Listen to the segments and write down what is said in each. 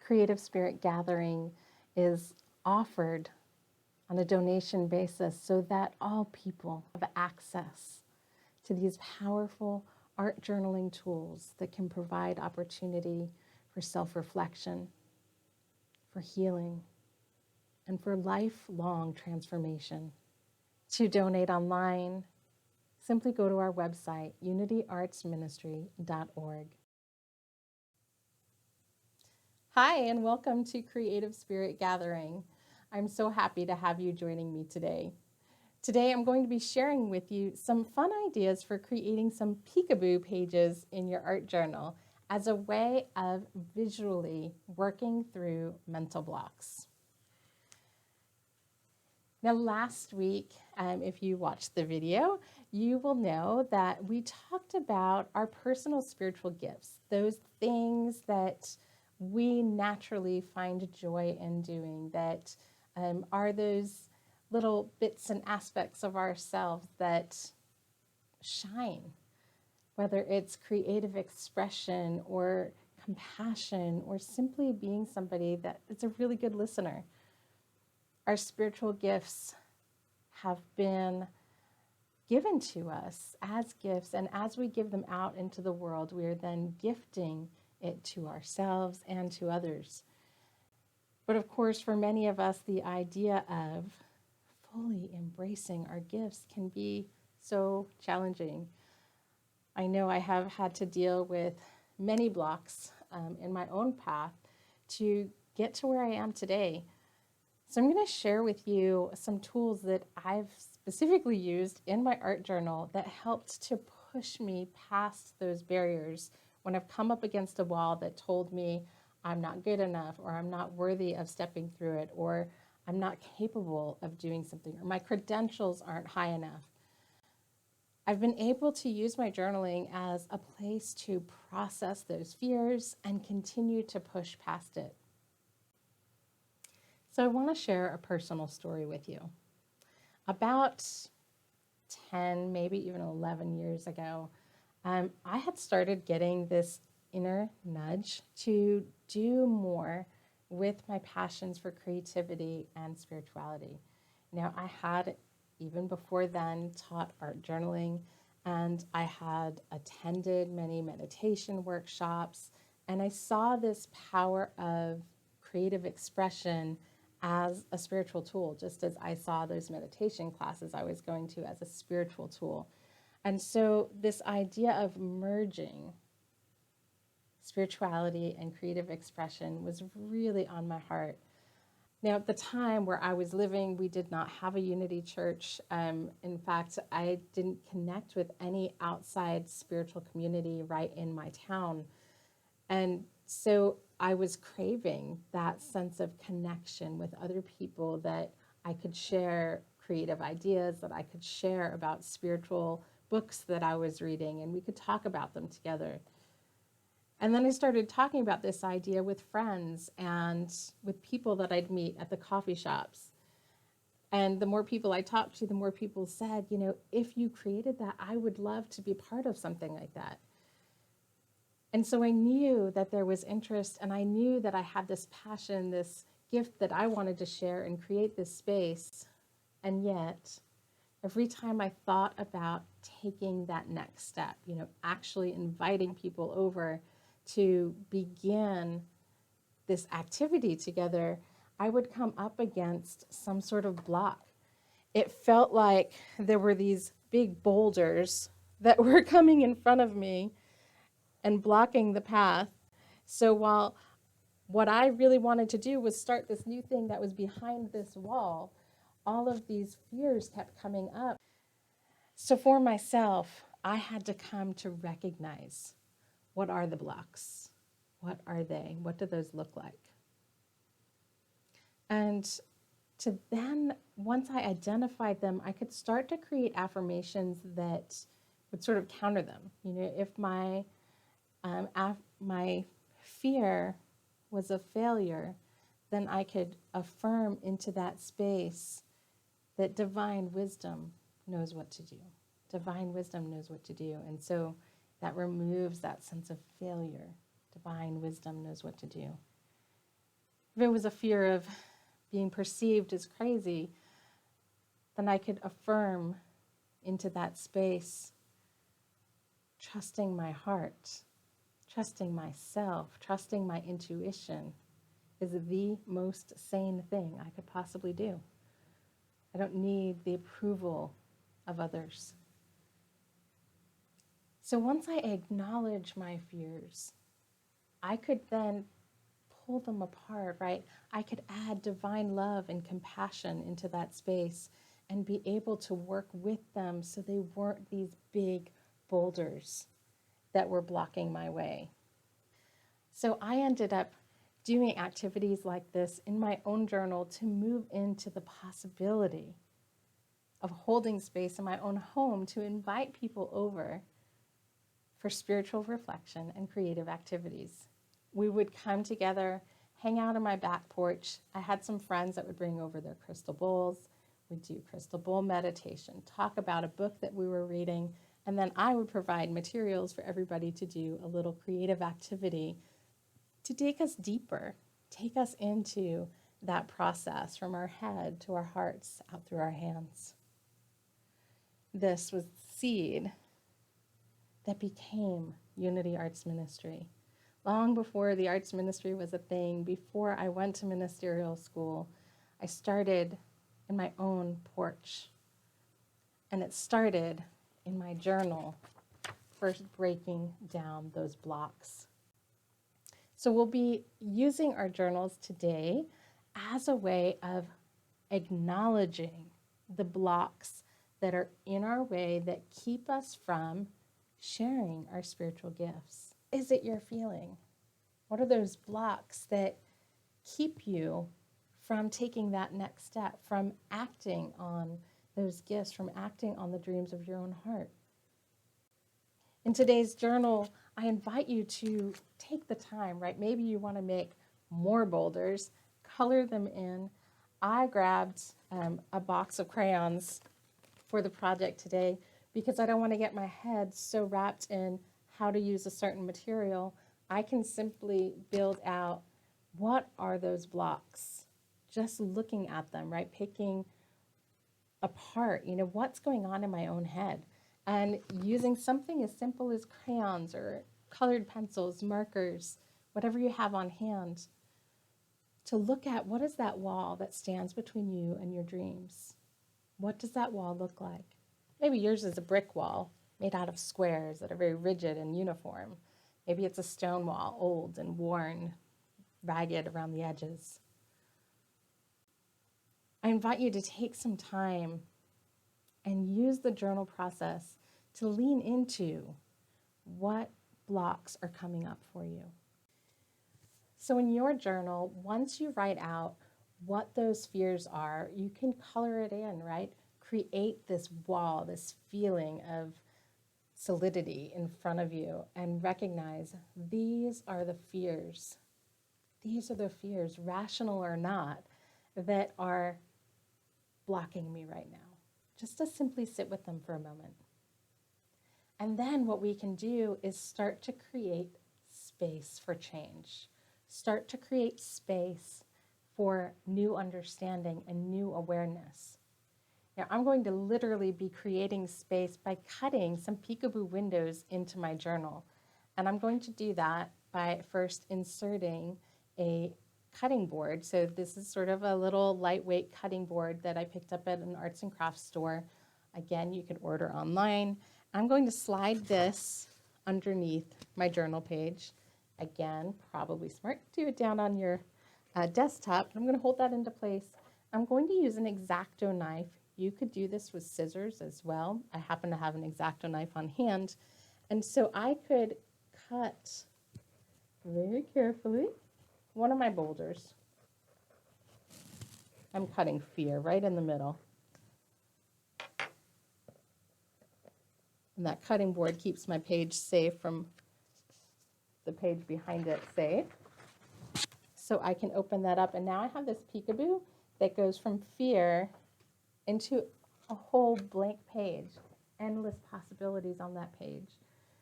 Creative Spirit Gathering is offered on a donation basis so that all people have access to these powerful art journaling tools that can provide opportunity for self-reflection, for healing, and for lifelong transformation. To donate online, simply go to our website, unityartsministry.org. Hi, and welcome to Creative Spirit Gathering. I'm so happy to have you joining me today. Today, I'm going to be sharing with you some fun ideas for creating some peekaboo pages in your art journal as a way of visually working through mental blocks. Now, last week, if you watched the video, you will know that we talked about our personal spiritual gifts, those things that we naturally find joy in doing, that are those little bits and aspects of ourselves that shine, whether it's creative expression or compassion or simply being somebody that is a really good listener. Our spiritual gifts have been given to us as gifts, and as we give them out into the world, we are then gifting it to ourselves and to others. But of course, for many of us, the idea of fully embracing our gifts can be so challenging. I know I have had to deal with many blocks in my own path to get to where I am today. So I'm going to share with you some tools that I've specifically used in my art journal that helped to push me past those barriers when I've come up against a wall that told me I'm not good enough, or I'm not worthy of stepping through it, or I'm not capable of doing something, or my credentials aren't high enough. I've been able to use my journaling as a place to process those fears and continue to push past it. So I want to share a personal story with you. About 10, maybe even 11 years ago, I had started getting this inner nudge to do more with my passions for creativity and spirituality. Now, I had, even before then, taught art journaling, and I had attended many meditation workshops, and I saw this power of creative expression as a spiritual tool, just as I saw those meditation classes I was going to as a spiritual tool. And so this idea of merging spirituality and creative expression was really on my heart. Now, at the time where I was living, we did not have a Unity church. In fact, I didn't connect with any outside spiritual community right in my town. And so I was craving that sense of connection with other people, that I could share creative ideas, that I could share about spiritual books that I was reading, and we could talk about them together. And then I started talking about this idea with friends and with people that I'd meet at the coffee shops. And the more people I talked to, the more people said, you know, if you created that, I would love to be part of something like that. And so I knew that there was interest, and I knew that I had this passion, this gift that I wanted to share and create this space. And yet, every time I thought about taking that next step, you know, actually inviting people over to begin this activity together, I would come up against some sort of block. It felt like there were these big boulders that were coming in front of me and blocking the path. So while what I really wanted to do was start this new thing that was behind this wall, all of these fears kept coming up. So for myself, I had to come to recognize, what are the blocks? What are they? What do those look like? And to then, once I identified them, I could start to create affirmations that would sort of counter them. You know, if my fear was a failure, then I could affirm into that space that divine wisdom knows what to do. Divine wisdom knows what to do. And so that removes that sense of failure. Divine wisdom knows what to do. If it was a fear of being perceived as crazy, then I could affirm into that space, trusting my heart, trusting myself, trusting my intuition is the most sane thing I could possibly do. I don't need the approval of others. So once I acknowledge my fears, I could then pull them apart, right? I could add divine love and compassion into that space and be able to work with them so they weren't these big boulders that were blocking my way. So I ended up doing activities like this in my own journal to move into the possibility of holding space in my own home to invite people over for spiritual reflection and creative activities. We would come together, hang out on my back porch. I had some friends that would bring over their crystal bowls. We'd do crystal bowl meditation, talk about a book that we were reading, and then I would provide materials for everybody to do a little creative activity to take us deeper, take us into that process from our head to our hearts, out through our hands. This was the seed that became Unity Arts Ministry. Long before the arts ministry was a thing, before I went to ministerial school, I started in my own porch. And it started in my journal, first breaking down those blocks. So we'll be using our journals today as a way of acknowledging the blocks that are in our way that keep us from sharing our spiritual gifts. Is it your feeling? What are those blocks that keep you from taking that next step, from acting on those gifts, from acting on the dreams of your own heart? In today's journal, I invite you to take the time, right? Maybe you want to make more boulders, color them in. I grabbed a box of crayons for the project today because I don't want to get my head so wrapped in how to use a certain material. I can simply build out what are those blocks, just looking at them, right? Picking apart, what's going on in my own head, and using something as simple as crayons or colored pencils, markers, whatever you have on hand, to look at what is that wall that stands between you and your dreams. What does that wall look like? Maybe yours is a brick wall made out of squares that are very rigid and uniform. Maybe it's a stone wall, old and worn, ragged around the edges. I invite you to take some time and use the journal process to lean into what blocks are coming up for you. So in your journal, once you write out what those fears are, you can color it in, right? Create this wall, this feeling of solidity in front of you, and recognize these are the fears. These are the fears, rational or not, that are blocking me right now. Just to simply sit with them for a moment. And then what we can do is start to create space for change. Start to create space for new understanding and new awareness. Now, I'm going to literally be creating space by cutting some peekaboo windows into my journal. And I'm going to do that by first inserting a cutting board. So this is sort of a little lightweight cutting board that I picked up at an arts and crafts store. Again, you can order online. I'm going to slide this underneath my journal page. Again, probably smart to do it down on your desktop. I'm going to hold that into place. I'm going to use an X-Acto knife. You could do this with scissors as well. I happen to have an X-Acto knife on hand. And so I could cut very carefully one of my boulders. I'm cutting fear right in the middle. And that cutting board keeps my page safe from the page behind it safe. So I can open that up. And now I have this peekaboo that goes from fear into a whole blank page, endless possibilities on that page.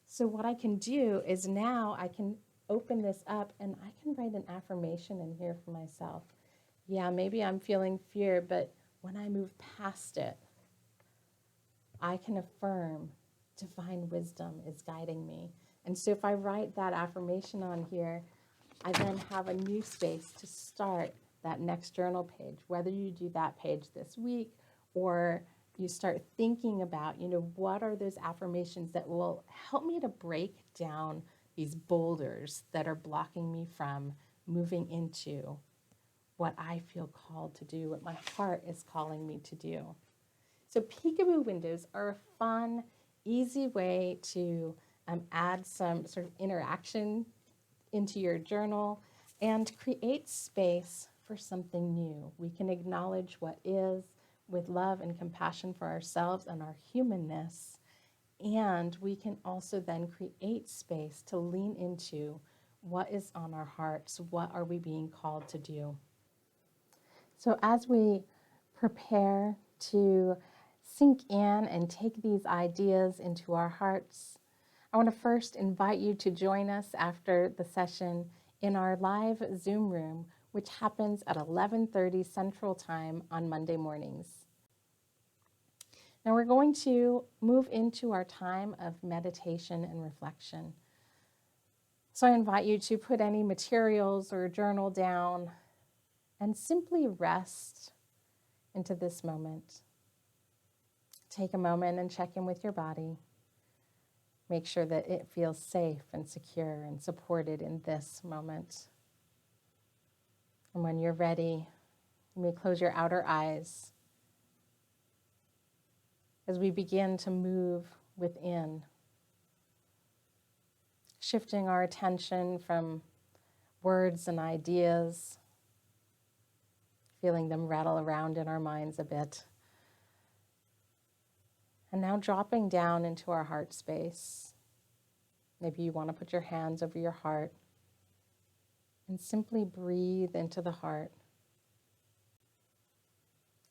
So what I can do is now I can open this up and I can write an affirmation in here for myself. Yeah, maybe I'm feeling fear, but when I move past it, I can affirm divine wisdom is guiding me. And so if I write that affirmation on here, I then have a new space to start that next journal page, whether you do that page this week or you start thinking about, what are those affirmations that will help me to break down these boulders that are blocking me from moving into what I feel called to do, what my heart is calling me to do. So peekaboo windows are a fun, easy way to add some sort of interaction into your journal and create space for something new. We can acknowledge what is with love and compassion for ourselves and our humanness. And we can also then create space to lean into what is on our hearts. What are we being called to do? So as we prepare to sink in and take these ideas into our hearts, I want to first invite you to join us after the session in our live Zoom room, which happens at 11:30 Central Time on Monday mornings. Now we're going to move into our time of meditation and reflection. So I invite you to put any materials or journal down and simply rest into this moment. Take a moment and check in with your body. Make sure that it feels safe and secure and supported in this moment. And when you're ready, you may close your outer eyes as we begin to move within, shifting our attention from words and ideas, feeling them rattle around in our minds a bit. And now dropping down into our heart space. Maybe you want to put your hands over your heart and simply breathe into the heart.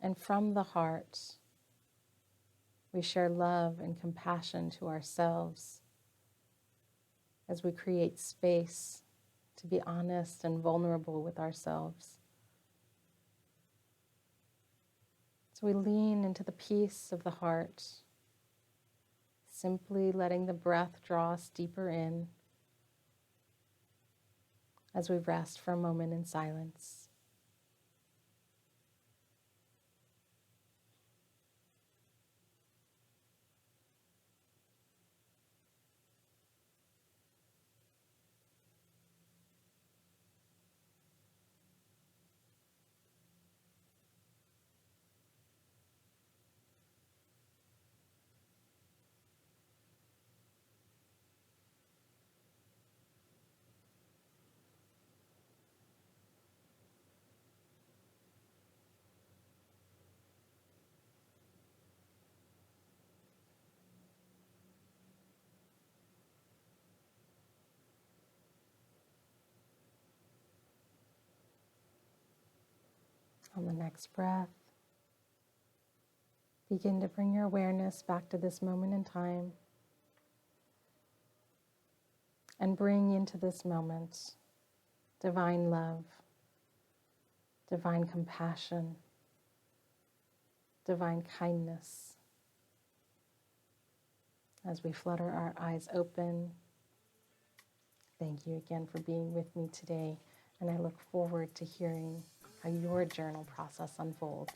And from the heart, we share love and compassion to ourselves as we create space to be honest and vulnerable with ourselves. So we lean into the peace of the heart, simply letting the breath draw us deeper in as we rest for a moment in silence. On the next breath, begin to bring your awareness back to this moment in time and bring into this moment divine love, divine compassion, divine kindness. As we flutter our eyes open, thank you again for being with me today, and I look forward to hearing how your journal process unfolds.